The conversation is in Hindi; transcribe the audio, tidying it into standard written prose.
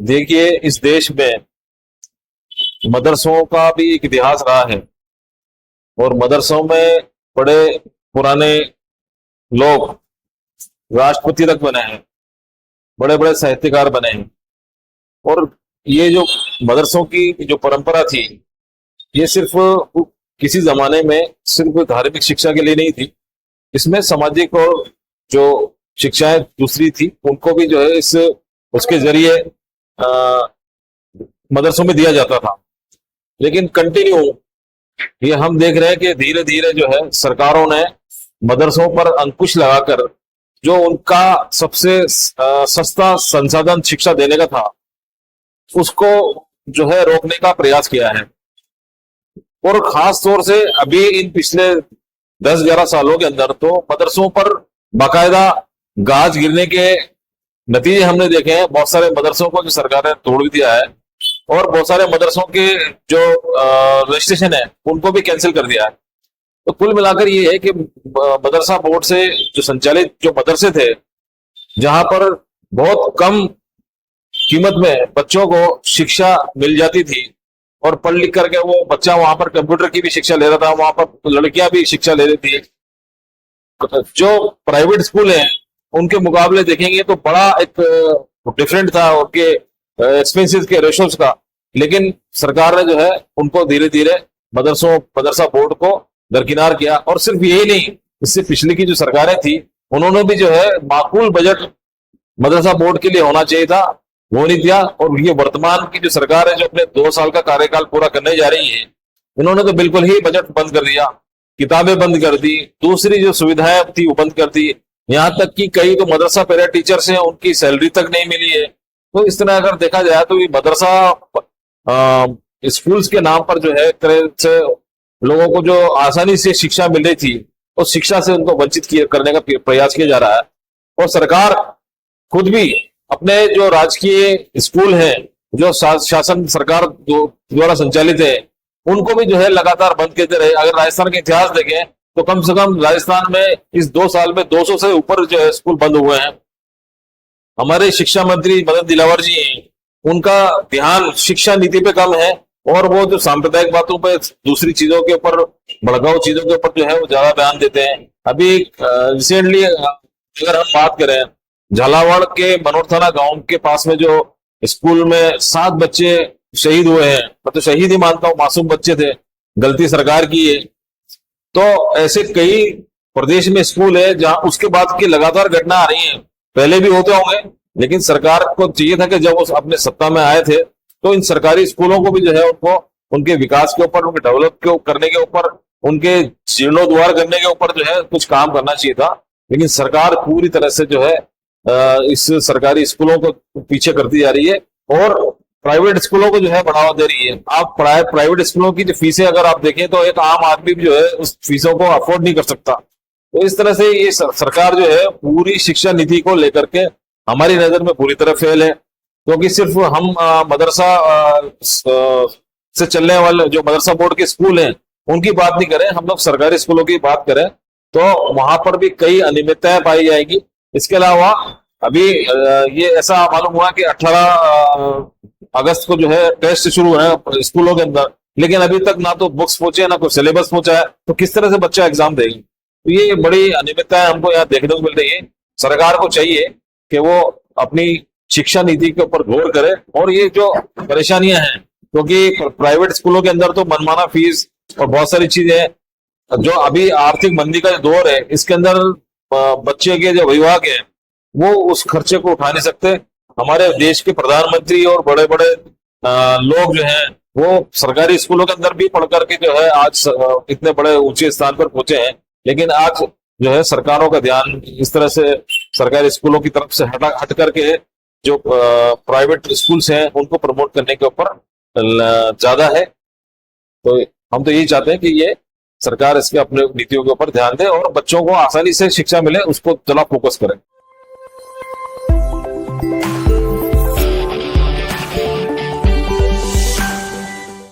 देखिए, इस देश में मदरसों का भी एक इतिहास रहा है। और मदरसों में बड़े पुराने लोग राष्ट्रपति तक बने हैं, बड़े बड़े साहित्यकार बने हैं। और ये जो मदरसों की जो परंपरा थी, ये सिर्फ किसी जमाने में सिर्फ धार्मिक शिक्षा के लिए नहीं थी। इसमें सामाजिक और जो शिक्षाएं दूसरी थी उनको भी जो है इस उसके जरिए मदरसों में दिया जाता था। लेकिन कंटिन्यू ये हम देख रहे हैं कि धीरे धीरे जो है सरकारों ने मदरसों पर अंकुश लगाकर जो उनका सबसे सस्ता संसाधन शिक्षा देने का था, उसको जो है रोकने का प्रयास किया है। और खास तौर से अभी इन पिछले 10-11 सालों के अंदर तो मदरसों पर बाकायदा गाज गिरने के नतीजे हमने देखे हैं। बहुत सारे मदरसों को जो सरकार ने तोड़ भी दिया है, और बहुत सारे मदरसों के जो रजिस्ट्रेशन है उनको भी कैंसिल कर दिया है। तो कुल मिलाकर ये है कि मदरसा बोर्ड से जो संचालित जो मदरसे थे, जहां पर बहुत कम कीमत में बच्चों को शिक्षा मिल जाती थी, और पढ़ लिख करके वो बच्चा वहां पर कंप्यूटर की भी शिक्षा ले रहा था, वहां पर लड़कियां भी शिक्षा ले रही थी। जो प्राइवेट स्कूल हैं उनके मुकाबले देखेंगे तो बड़ा एक डिफरेंट था उनके एक्सपेंसेस के रेशोज का। लेकिन सरकार ने जो है उनको धीरे धीरे मदरसा बोर्ड को दरकिनार किया। और सिर्फ यही नहीं, इससे पिछली की जो सरकारें थी उन्होंने भी जो है माकूल बजट मदरसा बोर्ड के लिए होना चाहिए था, वो नहीं दिया। और ये वर्तमान की जो सरकार है जो अपने 2 साल का कार्यकाल पूरा करने जा रही है, इन्होंने तो बिल्कुल ही बजट बंद कर दिया, किताबें बंद कर दी, दूसरी जो सुविधाएं थी वो बंद कर दी। यहाँ तक कि कई तो मदरसा पैरा टीचर्स हैं उनकी सैलरी तक नहीं मिली है। तो इस तरह अगर देखा जाए तो ये मदरसा स्कूल्स के नाम पर जो है एक तरह से लोगों को जो आसानी से शिक्षा मिल रही थी उस शिक्षा से उनको वंचित करने का प्रयास किया जा रहा है। और सरकार खुद भी अपने जो राजकीय स्कूल हैं जो शासन सरकार द्वारा संचालित है उनको भी जो है लगातार बंद करते रहे। अगर राजस्थान का इतिहास देखें तो कम से कम राजस्थान में इस 2 साल में 200 से ऊपर जो है स्कूल बंद हुए हैं। हमारे शिक्षा मंत्री मदन दिलावर जी हैं, उनका ध्यान शिक्षा नीति पे कम है, और वो जो सांप्रदायिक बातों पे दूसरी चीजों के ऊपर, भड़काऊ चीजों के ऊपर जो है वो ज्यादा ध्यान देते हैं। अभी रिसेंटली अगर हम बात करें, झालावाड़ के मनोर थाना गांव के पास में जो स्कूल में 7 बच्चे शहीद हुए हैं, मैं तो शहीद ही मानता हूँ, मासूम बच्चे थे, गलती सरकार की है। तो ऐसे कई प्रदेश में स्कूल है जहां उसके बाद की लगातार घटना आ रही है। पहले भी होते होंगे, लेकिन सरकार को चाहिए था कि जब वो अपने सत्ता में आए थे तो इन सरकारी स्कूलों को भी जो है उनको उनके विकास के ऊपर, उनके डेवलप करने के ऊपर, उनके जीर्णोद्वार करने के ऊपर जो है कुछ काम करना चाहिए था। लेकिन सरकार पूरी तरह से जो है इस सरकारी स्कूलों को पीछे करती जा रही है और प्राइवेट स्कूलों को जो है बढ़ावा दे रही है। आप प्राइवेट स्कूलों की जो फीसें अगर आप देखें तो एक आम आदमी भी जो है उस फीसों को अफोर्ड नहीं कर सकता। तो इस तरह से ये सरकार जो है पूरी शिक्षा नीति को लेकर के हमारी नजर में पूरी तरह फेल है। क्योंकि सिर्फ हम मदरसा से चलने वाले जो मदरसा बोर्ड के स्कूल हैं उनकी बात नहीं करें, हम लोग सरकारी स्कूलों की बात करें तो वहां पर भी कई अनियमितताएं पाई जाएंगी। इसके अलावा अभी ये ऐसा मालूम हुआ कि 18 अगस्त को जो है टेस्ट शुरू है स्कूलों के अंदर, लेकिन अभी तक ना तो बुक्स पहुंचे ना कोई सिलेबस पहुंचा है, तो किस तरह से बच्चा एग्जाम देगा। तो ये बड़ी अनियमितताएं हमको यहाँ देखने को मिल रही है। सरकार को चाहिए कि वो अपनी शिक्षा नीति के ऊपर गौर करे। और ये जो परेशानियां हैं, क्योंकि प्राइवेट स्कूलों के अंदर तो मनमाना फीस और बहुत सारी चीजें, जो अभी आर्थिक मंदी का जो दौर है इसके अंदर बच्चे के जो अभिभावक है वो उस खर्चे को उठा नहीं सकते। हमारे देश के प्रधानमंत्री और बड़े बड़े लोग जो हैं वो सरकारी स्कूलों के अंदर भी पढ़ करके जो है आज इतने बड़े ऊंचे स्थान पर पहुंचे हैं। लेकिन आज जो है सरकारों का ध्यान इस तरह से सरकारी स्कूलों की तरफ से हट करके जो प्राइवेट स्कूल्स हैं उनको प्रमोट करने के ऊपर ज्यादा है। तो हम तो यही चाहते हैं कि ये सरकार इसके अपने नीतियों के ऊपर ध्यान दे और बच्चों को आसानी से शिक्षा मिले, उसको जरा फोकस करें।